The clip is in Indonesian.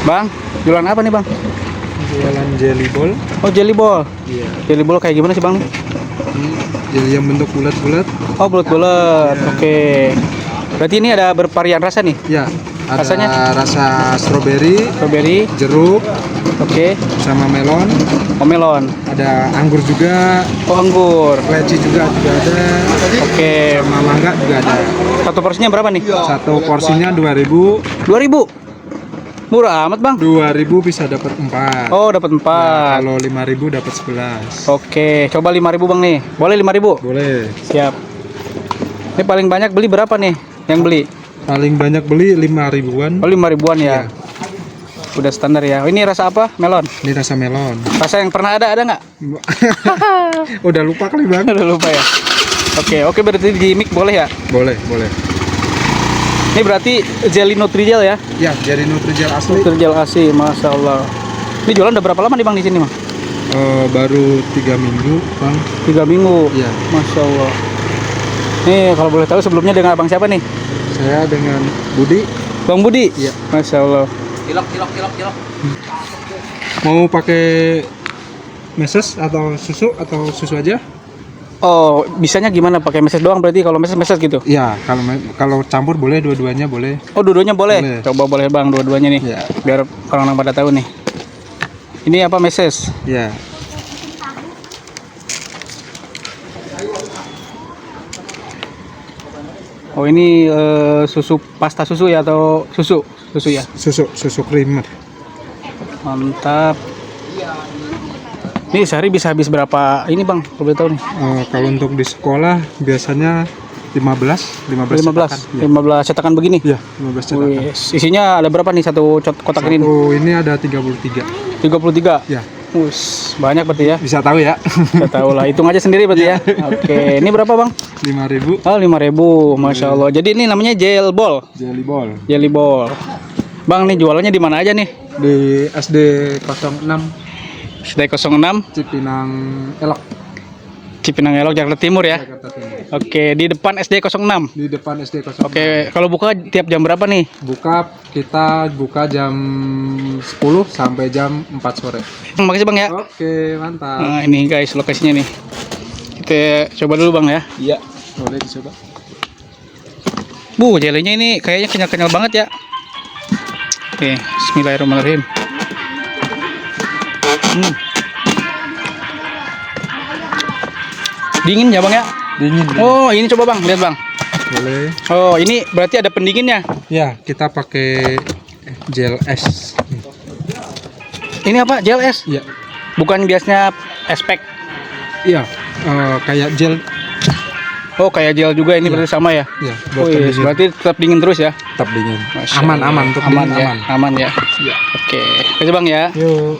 Bang, jualan apa nih bang? Jualan jelly ball. Oh jelly ball. Iya. Jelly ball kayak gimana sih bang? Ini jelly yang bentuk bulat-bulat. Oh bulat-bulat. Oke. Berarti ini ada bervarian rasa nih? Ya. Ada Rasanya? rasa strawberry, Strawberry. jeruk, Oke. sama melon. Oh melon. Ada anggur juga, Oh anggur. leci juga ada. Oke. Sama mangga juga ada. Satu porsinya berapa nih? Satu porsinya 2.000. 2.000. Murah amat bang. 2.000 bisa dapat 4. Oh dapat 4. Kalau 5.000 dapat 11. Oke. Coba 5.000 bang nih. Boleh 5.000? Boleh. Siap. Ini paling banyak beli berapa nih? Yang beli? Paling banyak beli 5.000-an. Oh 5.000-an ya. Iya. Udah standar ya. Oh, ini rasa apa? Melon. Ini rasa melon. Rasa yang pernah ada nggak? Udah lupa kali bang. Udah lupa ya. Oke berarti di mic boleh ya? Boleh, boleh. Ini berarti jelly Nutrijel ya? Ya, jadi Nutrijel asli. Nutrijel asli, masya Allah. Ini jualan udah berapa lama nih bang di sini bang? Baru 3 minggu bang. 3 minggu. Iya. Masya Allah. Nih kalau boleh tahu sebelumnya dengan abang siapa nih? Saya dengan Budi. Bang Budi. Iya. Masya Allah. Cilok. Mau pakai meses atau susu aja? Oh bisanya gimana? Pakai meses doang berarti kalau meses gitu? Iya, kalau campur boleh, dua-duanya boleh. Oh dua-duanya boleh? Boleh. Coba boleh bang dua-duanya nih. Iya. Biar orang-orang pada tahu nih. Ini apa meses? Iya. Oh ini susu pasta susu ya atau susu ya? Susu creamer. Mantap. Ini sehari bisa habis berapa ini bang? Kalau boleh tahu nih. Kalau untuk di sekolah biasanya 15 cetakan. 15 cetakan begini. Iya, 15 cetakan. Wih, isinya ada berapa nih satu kotak ini? Ini ada 33. 33. Ya, Wus, banyak berarti ya. bisa tahu ya. Saya tahu lah, hitung aja sendiri berarti ya. Oke, ini berapa bang? 5.000 Oh 5.000, masya Allah. Jadi ini namanya gel ball, jelly ball. jelly ball. Bang nih jualannya di mana aja nih? Di SD 06 SD 06 Cipinang Elok, Cipinang Elok Jakarta Timur ya. Jakarta Timur. Oke, di depan SD 06. Di depan SD 06. Oke, kalau buka tiap jam berapa nih? Kita buka jam 10 sampai jam 4 sore. Makasih bang ya. Oke, mantap. Nah, ini guys lokasinya nih. Kita coba dulu bang ya. Iya, boleh dicoba. Jelenya ini kayaknya kenyal-kenyal banget ya. Oke, bismillahirrahmanirrahim. Dingin ya bang ya? Dingin. Oh ini coba bang, lihat bang. Boleh. Oh ini berarti ada pendinginnya. Ya, kita pakai gel es. Ini apa? Gel es? Iya. Bukan biasanya espek. Iya, kayak gel. Oh kayak gel juga ini Iya. berarti sama ya? Iya, Oh, iya. Berarti tetap dingin terus ya? tetap dingin. Masya Aman, Allah. aman untuk aman dingin, ya? aman. Aman ya. Iya. Oke, kasih bang ya. Yuk.